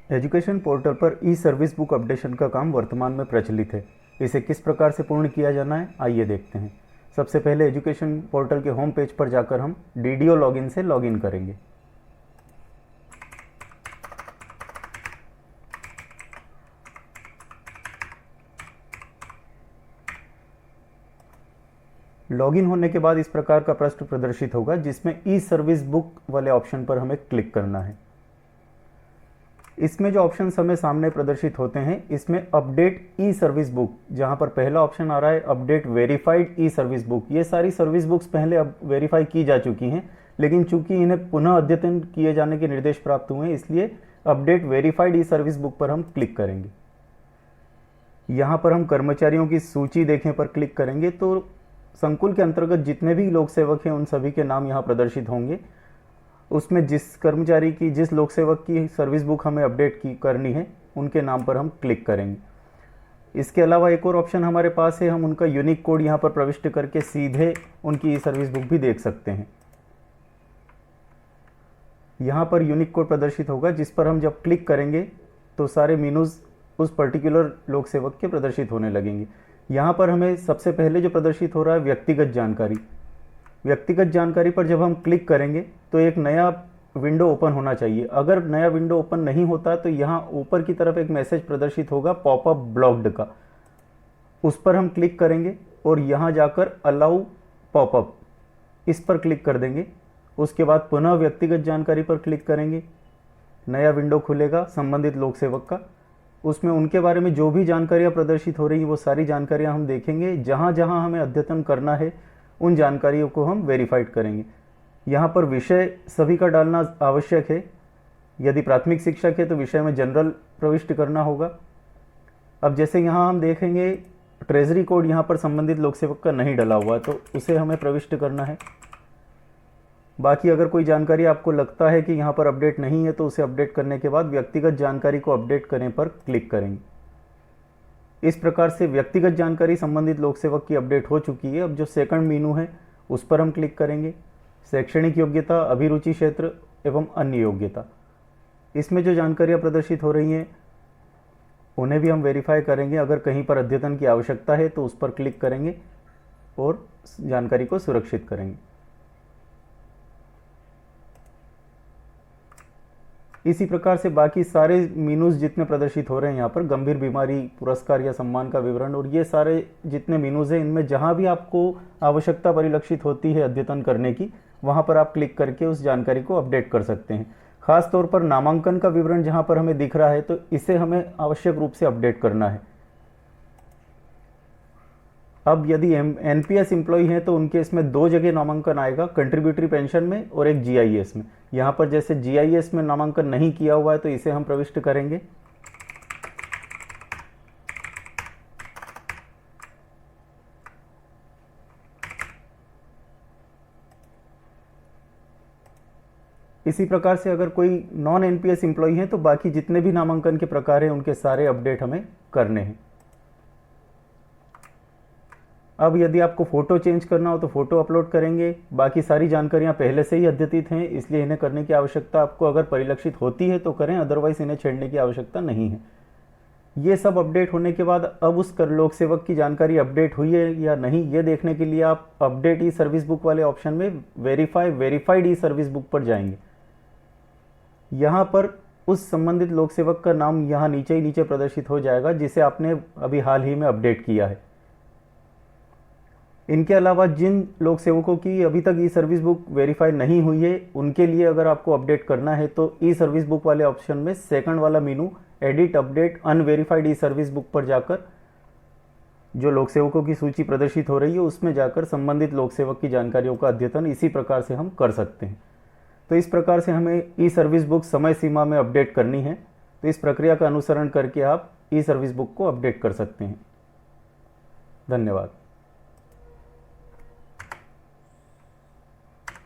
Education portal पर ई service book updation का काम वर्तमान में प्रचलित है। इसे किस प्रकार से पूर्ण किया जाना है, आइए देखते हैं। सबसे पहले एजुकेशन पोर्टल के होम पेज पर जाकर हम डीडीओ लॉगिन से लॉगिन करेंगे। लॉगिन होने के बाद इस प्रकार का पृष्ठ प्रदर्शित होगा, जिसमें ई सर्विस बुक वाले ऑप्शन पर हमें क्लिक करना है। इसमें जो ऑप्शन हमें सामने प्रदर्शित होते हैं, इसमें अपडेट ई सर्विस बुक, जहां पर पहला ऑप्शन आ रहा है अपडेट वेरीफाइड ई सर्विस बुक। ये सारी सर्विस बुक्स पहले अब वेरीफाई की जा चुकी हैं, लेकिन चूंकि इन्हें पुनः अद्यतन किए जाने के निर्देश प्राप्त हुए हैं, इसलिए अपडेट वेरीफाइड ई सर्विस बुक पर हम क्लिक करेंगे। यहाँ पर हम कर्मचारियों की सूची देखें पर क्लिक करेंगे तो संकुल के अंतर्गत जितने भी लोक सेवक हैं उन सभी के नाम यहाँ प्रदर्शित होंगे। उसमें जिस कर्मचारी की, जिस लोक सेवक की सर्विस बुक हमें अपडेट करनी है, उनके नाम पर हम क्लिक करेंगे। इसके अलावा एक और ऑप्शन हमारे पास है, हम उनका यूनिक कोड यहाँ पर प्रविष्ट करके सीधे उनकी सर्विस बुक भी देख सकते हैं। यहाँ पर यूनिक कोड प्रदर्शित होगा, जिस पर हम जब क्लिक करेंगे तो सारे मीनूज उस पर्टिकुलर लोक सेवक के प्रदर्शित होने लगेंगे। यहाँ पर हमें सबसे पहले जो प्रदर्शित हो रहा है व्यक्तिगत जानकारी। व्यक्तिगत जानकारी पर जब हम क्लिक करेंगे तो एक नया विंडो ओपन होना चाहिए। अगर नया विंडो ओपन नहीं होता तो यहाँ ऊपर की तरफ एक मैसेज प्रदर्शित होगा पॉपअप ब्लॉक्ड का, उस पर हम क्लिक करेंगे और यहाँ जाकर अलाउ पॉपअप, इस पर क्लिक कर देंगे। उसके बाद पुनः व्यक्तिगत जानकारी पर क्लिक करेंगे, नया विंडो खुलेगा संबंधित लोक सेवक का। उसमें उनके बारे में जो भी जानकारियाँ प्रदर्शित हो रही हैं वो सारी जानकारियाँ हम देखेंगे। जहाँ जहाँ हमें अद्यतन करना है उन जानकारियों को हम वेरीफाइड करेंगे। यहाँ पर विषय सभी का डालना आवश्यक है। यदि प्राथमिक शिक्षक है तो विषय में जनरल प्रविष्ट करना होगा। अब जैसे यहाँ हम देखेंगे ट्रेजरी कोड यहाँ पर संबंधित लोक सेवक का नहीं डला हुआ है, तो उसे हमें प्रविष्ट करना है। बाकी अगर कोई जानकारी आपको लगता है कि यहाँ पर अपडेट नहीं है तो उसे अपडेट करने के बाद व्यक्तिगत जानकारी को अपडेट करने पर क्लिक करेंगे। इस प्रकार से व्यक्तिगत जानकारी संबंधित लोक सेवक की अपडेट हो चुकी है। अब जो सेकंड मेनू है उस पर हम क्लिक करेंगे। शैक्षणिक योग्यता, अभिरुचि क्षेत्र एवं अन्य योग्यता, इसमें जो जानकारियाँ प्रदर्शित हो रही हैं उन्हें भी हम वेरीफाई करेंगे। अगर कहीं पर अद्यतन की आवश्यकता है तो उस पर क्लिक करेंगे और जानकारी को सुरक्षित करेंगे। इसी प्रकार से बाकी सारे मीनूज जितने प्रदर्शित हो रहे हैं यहाँ पर, गंभीर बीमारी, पुरस्कार या सम्मान का विवरण और ये सारे जितने मीनूज हैं, इनमें जहाँ भी आपको आवश्यकता परिलक्षित होती है अद्यतन करने की, वहाँ पर आप क्लिक करके उस जानकारी को अपडेट कर सकते हैं। खास तौर पर नामांकन का विवरण जहाँ पर हमें दिख रहा है तो इसे हमें आवश्यक रूप से अपडेट करना है। अब यदि एनपीएस एम्प्लॉय हैं तो उनके इसमें दो जगह नामांकन आएगा, कंट्रीब्यूटरी पेंशन में और एक जीआईएस में। यहाँ पर जैसे जीआईएस में नामांकन नहीं किया हुआ है तो इसे हम प्रविष्ट करेंगे। इसी प्रकार से अगर कोई नॉन एनपीएस एम्प्लॉय हैं तो बाकी जितने भी नामांकन के प्रकार हैं उनके सारे अपडेट हमें करने हैं। अब यदि आपको फ़ोटो चेंज करना हो तो फ़ोटो अपलोड करेंगे। बाकी सारी जानकारियाँ पहले से ही अद्यतित हैं, इसलिए इन्हें करने की आवश्यकता आपको अगर परिलक्षित होती है तो करें, अदरवाइज़ इन्हें छेड़ने की आवश्यकता नहीं है। ये सब अपडेट होने के बाद अब उस लोक सेवक की जानकारी अपडेट हुई है या नहीं, ये देखने के लिए आप अपडेट ई सर्विस बुक वाले ऑप्शन में वेरीफाइड ई सर्विस बुक पर जाएंगे। यहाँ पर उस संबंधित लोक सेवक का नाम यहाँ नीचे ही नीचे प्रदर्शित हो जाएगा, जिसे आपने अभी हाल ही में अपडेट किया है। इनके अलावा जिन लोक सेवकों की अभी तक ई सर्विस बुक वेरीफाई नहीं हुई है, उनके लिए अगर आपको अपडेट करना है तो ई सर्विस बुक वाले ऑप्शन में सेकंड वाला मेनू एडिट अपडेट अनवेरीफाइड ई सर्विस बुक पर जाकर जो लोक सेवकों की सूची प्रदर्शित हो रही है उसमें जाकर संबंधित लोक सेवक की जानकारियों का अद्यतन इसी प्रकार से हम कर सकते हैं। तो इस प्रकार से हमें ई सर्विस बुक समय सीमा में अपडेट करनी है। तो इस प्रक्रिया का अनुसरण करके आप ई सर्विस बुक को अपडेट कर सकते हैं। धन्यवाद।